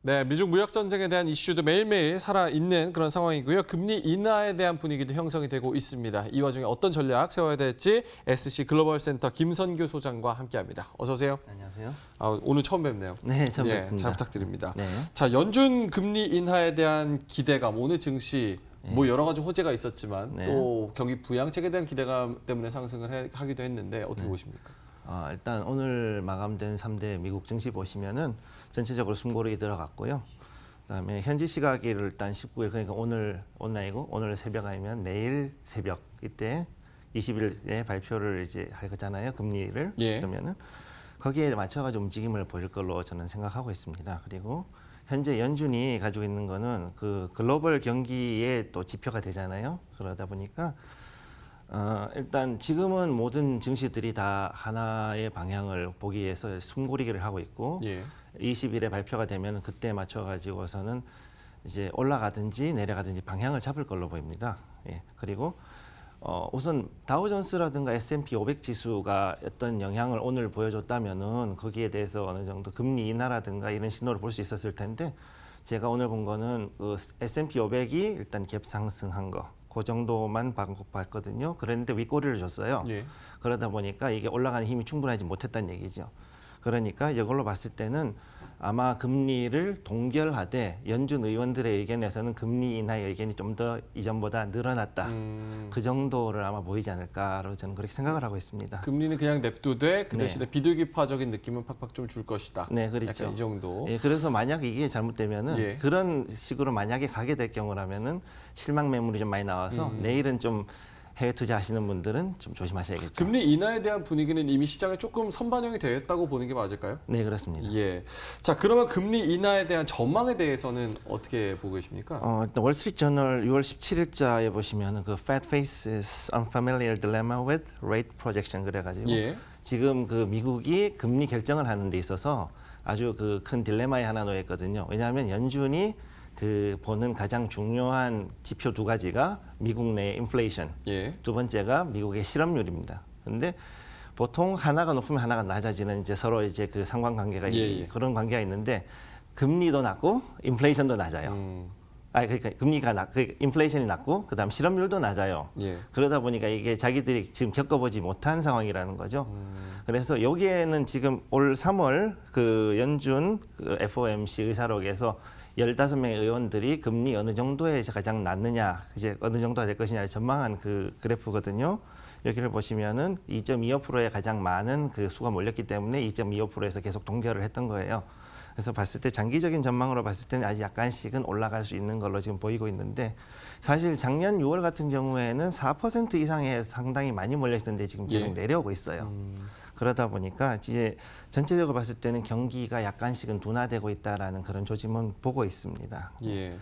네, 미중 무역 전쟁에 대한 이슈도 매일매일 살아있는 그런 상황이고요. 금리 인하에 대한 분위기도 형성이 되고 있습니다. 이 와중에 어떤 전략 세워야 될지 SC 글로벌 센터 김선규 소장과 함께합니다. 어서 오세요. 안녕하세요. 오늘 처음 뵙네요. 네, 처음 뵙습니다. 잘 부탁드립니다. 네. 자, 연준 금리 인하에 대한 기대감, 오늘 증시 뭐 여러 가지 호재가 있었지만 네. 또 경기 부양책에 대한 기대감 때문에 상승을 하기도 했는데 어떻게 보십니까? 일단 오늘 마감된 3대 미국 증시 보시면은 전체적으로 숨고르기 들어갔고요. 그다음에 현지 시각일 일단 19일 그러니까 오늘 아니고 오늘 새벽 아니면 내일 새벽 이때 20일에 발표를 이제 할 거잖아요. 금리를. 예. 그러면은 거기에 맞춰가지고 움직임을 보일 걸로 저는 생각하고 있습니다. 그리고 현재 연준이 가지고 있는 거는 그 글로벌 경기의 또 지표가 되잖아요. 그러다 보니까 일단 지금은 모든 증시들이 다 하나의 방향을 보기 위해서 숨고르기를 하고 있고 예. 20일에 발표가 되면 그때 맞춰 가지고서는 이제 올라가든지 내려가든지 방향을 잡을 걸로 보입니다. 예. 그리고 우선 다우존스라든가 S&P 500 지수가 어떤 영향을 오늘 보여줬다면은 거기에 대해서 어느 정도 금리 인하라든가 이런 신호를 볼 수 있었을 텐데 제가 오늘 본 거는 그 S&P 500이 일단 갭 상승한 거. 그 정도만 봤거든요. 그런데 윗꼬리를 줬어요. 예. 그러다 보니까 이게 올라가는 힘이 충분하지 못했다는 얘기죠. 그러니까 이걸로 봤을 때는 아마 금리를 동결하되 연준 의원들의 의견에서는 금리 인하의 의견이 좀 더 이전보다 늘어났다. 그 정도를 아마 보이지 않을까로 저는 그렇게 생각을 하고 있습니다. 금리는 그냥 냅두되 그 네. 대신에 비둘기파적인 느낌은 팍팍 좀 줄 것이다. 네, 그렇죠. 약간 이 정도. 예, 그래서 만약 이게 잘못되면은 예. 그런 식으로 만약에 가게 될 경우라면은 실망 매물이 좀 많이 나와서 내일은 좀 해외 투자하시는 분들은 좀 조심하셔야겠죠. 금리 인하에 대한 분위기는 이미 시장에 조금 선반영이 되었다고 보는 게 맞을까요? 네, 그렇습니다. 예. 자, 그러면 금리 인하에 대한 전망에 대해서는 어떻게 보고 계십니까? 일단 월스트리트 저널 6월 17일자에 보시면 그 Fed faces unfamiliar dilemma with rate projection 그래가지고 예. 지금 그 미국이 금리 결정을 하는 데 있어서 아주 그 큰 딜레마에 하나 놓였거든요. 왜냐하면 연준이 그 보는 가장 중요한 지표 두 가지가 미국 내 인플레이션, 예. 두 번째가 미국의 실업률입니다. 근데 보통 하나가 높으면 하나가 낮아지는 이제 서로 이제 그 상관관계가 예. 그런 관계가 있는데 금리도 낮고 인플레이션도 낮아요. 그러니까 인플레이션이 낮고 그다음 실업률도 낮아요. 예. 그러다 보니까 이게 자기들이 지금 겪어보지 못한 상황이라는 거죠. 그래서 여기에는 지금 올 3월 그 연준 그 FOMC 의사록에서 15명의 의원들이 금리 어느 정도에 가장 낮느냐, 이제 어느 정도가 될 것이냐를 전망한 그 그래프거든요. 여기를 보시면은 2.25%에 가장 많은 그 수가 몰렸기 때문에 2.25%에서 계속 동결을 했던 거예요. 그래서 봤을 때 장기적인 전망으로 봤을 때는 아직 약간씩은 올라갈 수 있는 걸로 지금 보이고 있는데 사실 작년 6월 같은 경우에는 4% 이상에 상당히 많이 몰려 있었는데 지금 계속 예. 내려오고 있어요. 그러다 보니까 이제 전체적으로 봤을 때는 경기가 약간씩은 둔화되고 있다라는 그런 조짐은 보고 있습니다. 예.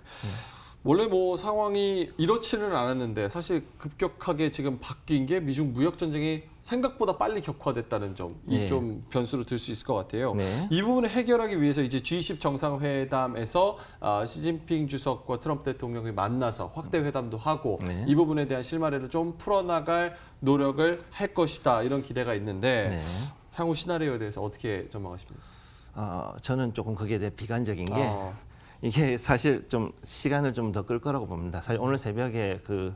원래 뭐 상황이 이렇지는 않았는데 사실 급격하게 지금 바뀐 게 미중 무역 전쟁이 생각보다 빨리 격화됐다는 점, 이 네. 좀 변수로 들 수 있을 것 같아요. 네. 이 부분을 해결하기 위해서 이제 G20 정상회담에서 시진핑 주석과 트럼프 대통령이 만나서 확대 회담도 하고 네. 이 부분에 대한 실마리를 좀 풀어나갈 노력을 할 것이다 이런 기대가 있는데 네. 향후 시나리오에 대해서 어떻게 전망하십니까? 저는 조금 그게 대해 비관적인 게 아. 이게 사실 좀 시간을 좀 더 끌 거라고 봅니다. 사실 오늘 새벽에 그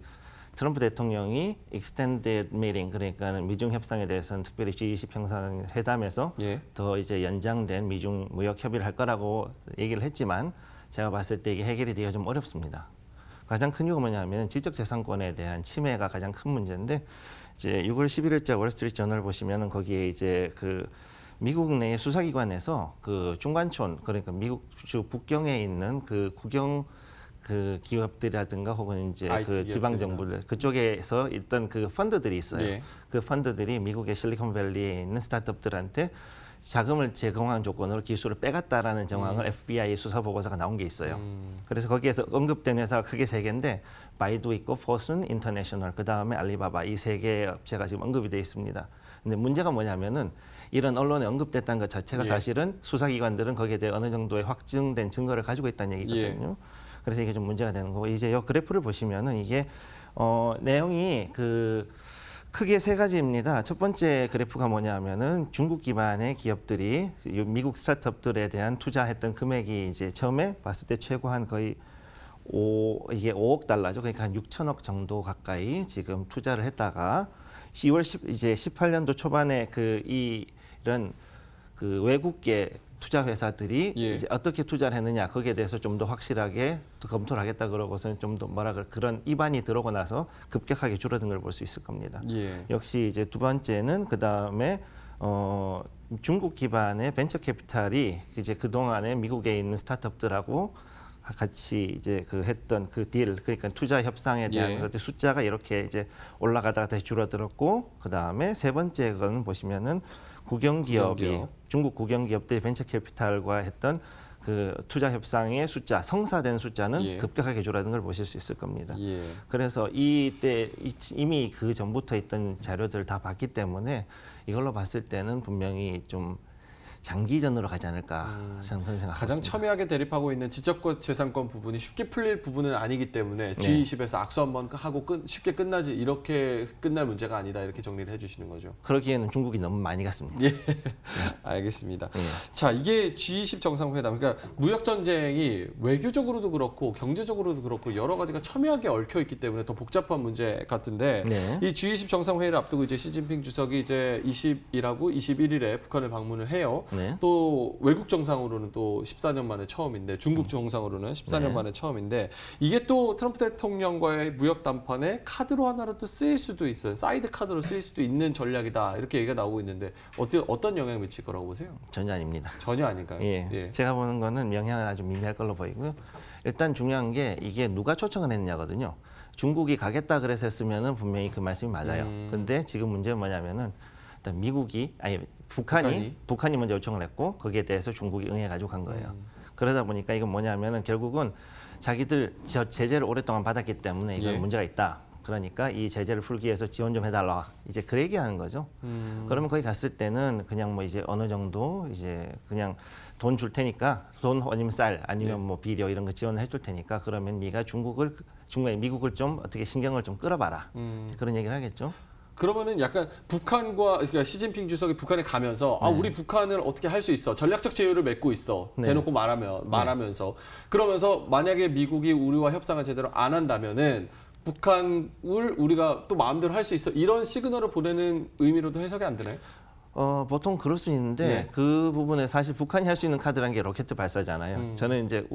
트럼프 대통령이 extended meeting 그러니까 미중 협상에 대해서는 특별히 G20 정상회담에서 예. 더 이제 연장된 미중 무역 협의를 할 거라고 얘기를 했지만 제가 봤을 때 이게 해결이 되기가 좀 어렵습니다. 가장 큰 이유가 뭐냐면 지적재산권에 대한 침해가 가장 큰 문제인데 이제 6월 11일자 월스트리트 저널 보시면은 거기에 이제 그 미국 내 수사기관에서 그 중간촌 그러니까 미국 주 북경에 있는 그 국영 그 기업들이라든가 혹은 이제 IT 그 지방 정부들 그쪽에서 있던 그 펀드들이 있어요. 예. 그 펀드들이 미국의 실리콘밸리에 있는 스타트업들한테 자금을 제공한 조건으로 기술을 빼갔다라는 정황을 FBI 수사 보고서가 나온 게 있어요. 그래서 거기에서 언급된 회사가 크게 세 개인데 바이두 있고 포슨 인터내셔널 그다음에 알리바바 이 세 개의 업체가 지금 언급이 돼 있습니다. 근데 문제가 뭐냐면은 이런 언론에 언급됐다는 것 자체가 예. 사실은 수사기관들은 거기에 대해 어느 정도의 확증된 증거를 가지고 있다는 얘기거든요. 그래서 이게 좀 문제가 되는 거고 이제 이 그래프를 보시면은 이게 내용이 그 크게 세 가지입니다. 첫 번째 그래프가 뭐냐면은 중국 기반의 기업들이 미국 스타트업들에 대한 투자했던 금액이 이제 처음에 봤을 때 최고 한 거의 이게 5억 달러죠. 그러니까 한 6천억 정도 가까이 지금 투자를 했다가 10월 이제 18년도 초반에 이런 그 외국계 투자 회사들이 예. 이제 어떻게 투자를 했느냐 거기에 대해서 좀 더 확실하게 또 검토를 하겠다 그러고서는 좀 더 그런 입안이 들어오고 나서 급격하게 줄어든 걸 볼 수 있을 겁니다. 예. 역시 이제 두 번째는 그 다음에 중국 기반의 벤처 캐피탈이 이제 그 동안에 미국에 있는 스타트업들하고 같이 이제 그 했던 그 딜, 그러니까 투자 협상에 대한 예. 것들 숫자가 이렇게 이제 올라가다가 다시 줄어들었고, 그 다음에 세 번째 건 보시면은 국영기업. 중국 국영기업들이 벤처 캐피탈과 했던 그 투자 협상의 숫자, 성사된 숫자는 예. 급격하게 줄어든 걸 보실 수 있을 겁니다. 예. 그래서 이때 이미 그 전부터 있던 자료들을 다 봤기 때문에 이걸로 봤을 때는 분명히 좀 장기전으로 가지 않을까 저는 그런 생각합니다. 가장 첨예하게 대립하고 있는 지적과 재산권 부분이 쉽게 풀릴 부분은 아니기 때문에 G20에서 악수 한번 하고 쉽게 끝나지 이렇게 끝날 문제가 아니다 이렇게 정리를 해주시는 거죠. 그러기에는 중국이 너무 많이 갔습니다. 예, 알겠습니다. 예. 자, 이게 G20 정상회담, 그러니까 무역 전쟁이 외교적으로도 그렇고 경제적으로도 그렇고 여러 가지가 첨예하게 얽혀 있기 때문에 더 복잡한 문제 같은데 네. 이 G20 정상회의를 앞두고 이제 시진핑 주석이 이제 20일하고 21일에 북한을 방문을 해요. 네. 또 외국 정상으로는 또 14년 만에 처음인데 중국 정상으로는 14년 네. 만에 처음인데 이게 또 트럼프 대통령과의 무역 담판의 카드로 하나로 또 쓰일 수도 있어요. 사이드 카드로 쓰일 수도 있는 전략이다 이렇게 얘기가 나오고 있는데 어떤 영향을 미칠 거라고 보세요? 전혀 아닙니다. 전혀 아닐까요? 예. 제가 보는 거는 영향은 아주 미미할 걸로 보이고요. 일단 중요한 게 이게 누가 초청을 했냐거든요. 중국이 가겠다 그래서 했으면은 분명히 그 말씀이 맞아요. 근데 지금 문제는 뭐냐면은 일단 북한이 먼저 요청을 했고 거기에 대해서 중국이 응해가지고 간 거예요. 그러다 보니까 이건 뭐냐면은 결국은 자기들 제재를 오랫동안 받았기 때문에 이건 예. 문제가 있다. 그러니까 이 제재를 풀기 위해서 지원 좀 해달라. 이제 그 얘기하는 거죠. 그러면 거기 갔을 때는 그냥 뭐 이제 어느 정도 이제 그냥 돈 줄 테니까 돈 아니면 쌀 아니면 뭐 비료 이런 거 지원을 해줄 테니까 그러면 네가 미국을 좀 어떻게 신경을 좀 끌어봐라. 그런 얘기를 하겠죠. 그러면은 약간 그러니까 시진핑 주석이 북한에 가면서 우리 북한을 어떻게 할 수 있어 전략적 제휴를 맺고 있어 네. 대놓고 말하면서 그러면서 만약에 미국이 우리와 협상을 제대로 안 한다면은 북한을 우리가 또 마음대로 할 수 있어 이런 시그널을 보내는 의미로도 해석이 안 되나요? 보통 그럴 수 있는데 네. 그 부분에 사실 북한이 할 수 있는 카드라는 게 로켓 발사잖아요. 저는 이제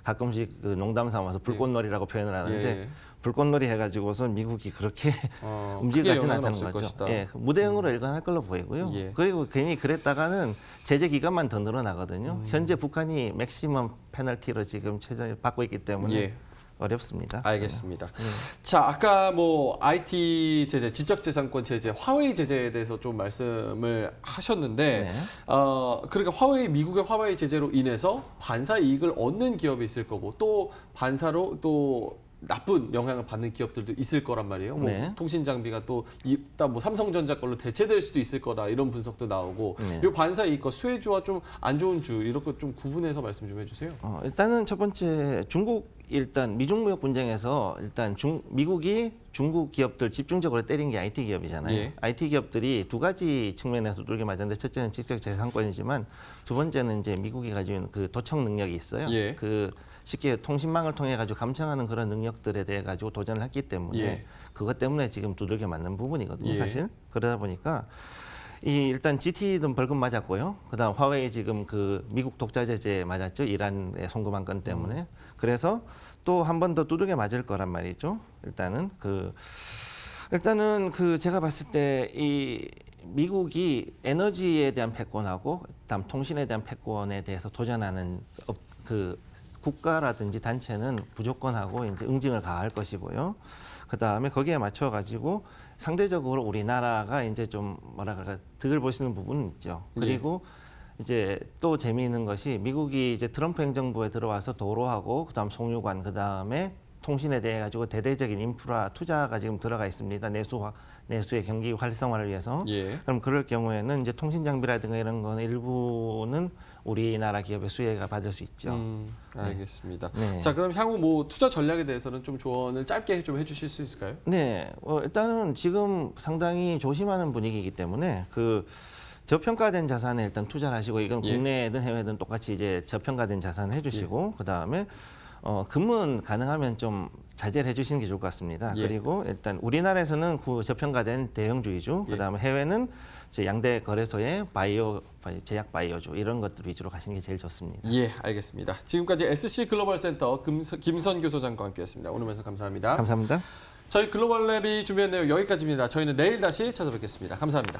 가끔씩 그 농담 삼아서 불꽃놀이라고 표현을 하는데 예. 불꽃놀이 해가지고서 미국이 그렇게 크게 움직이지는 영향은 않다는 없을 거죠. 것이다. 예, 무대응으로 일관할 걸로 보이고요. 예. 그리고 괜히 그랬다가는 제재 기간만 더 늘어나거든요. 현재 북한이 맥시멈 페널티로 지금 체제를 받고 있기 때문에 예. 어렵습니다. 알겠습니다. 자, 아까 뭐 IT 제재, 지적재산권 제재, 화웨이 제재에 대해서 좀 말씀을 하셨는데, 네. 그러니까 미국의 화웨이 제재로 인해서 반사 이익을 얻는 기업이 있을 거고, 또 반사로 또 나쁜 영향을 받는 기업들도 있을 거란 말이에요. 뭐 네. 통신 장비가 또 일단 뭐 삼성전자 걸로 대체될 수도 있을 거다 이런 분석도 나오고, 네. 이 반사 이익과 수혜주와 좀 안 좋은 주 이렇게 좀 구분해서 말씀 좀 해주세요. 일단은 첫 번째 미중 무역 분쟁에서 일단 미국이 중국 기업들 집중적으로 때린 게 IT 기업이잖아요. 예. IT 기업들이 두 가지 측면에서 두들겨 맞았는데 첫째는 직접 재산권이지만 두 번째는 이제 미국이 가지고 있는 그 도청 능력이 있어요. 예. 그 쉽게 통신망을 통해 가지고 감청하는 그런 능력들에 대해 가지고 도전을 했기 때문에 예. 그것 때문에 지금 두들겨 맞는 부분이거든요. 예. 사실 그러다 보니까 일단 GT는 벌금 맞았고요. 그다음 화웨이 지금 그 미국 독자 제재 맞았죠. 이란에 송금한 건 때문에. 그래서 또 한 번 더 두들겨 맞을 거란 말이죠. 일단은 제가 봤을 때 이 미국이 에너지에 대한 패권하고 그다음 통신에 대한 패권에 대해서 도전하는 그 국가라든지 단체는 무조건하고 이제 응징을 가할 것이고요. 그다음에 거기에 맞춰 가지고 상대적으로 우리나라가 이제 좀 득을 보시는 부분은 있죠. 그리고 이제 또 재미있는 것이 미국이 이제 트럼프 행정부에 들어와서 도로하고 그다음 송유관 그다음에 통신에 대해 가지고 대대적인 인프라 투자가 지금 들어가 있습니다. 내수의 경기 활성화를 위해서. 예. 그럼 그럴 경우에는 이제 통신 장비라든가 이런 거는 일부는 우리나라 기업의 수혜가 받을 수 있죠. 알겠습니다. 네. 자, 그럼 향후 뭐 투자 전략에 대해서는 좀 조언을 짧게 좀 해주실 수 있을까요? 네, 일단은 지금 상당히 조심하는 분위기이기 때문에 그 저평가된 자산에 일단 투자를 하시고 이건 예. 국내든 해외든 똑같이 이제 저평가된 자산을 해주시고 그 다음에 금은 가능하면 좀 자제를 해주시는 게 좋을 것 같습니다. 예. 그리고 일단 우리나라에서는 그 저평가된 대형주의주, 예. 그 다음에 해외는 이제 양대 거래소의 제약 바이오주 이런 것들 위주로 가시는 게 제일 좋습니다. 예, 알겠습니다. 지금까지 SC 글로벌 센터 김선규 소장과 함께했습니다. 오늘 말씀 감사합니다. 감사합니다. 저희 글로벌 랩이 준비한 내용 여기까지입니다. 저희는 내일 다시 찾아뵙겠습니다. 감사합니다.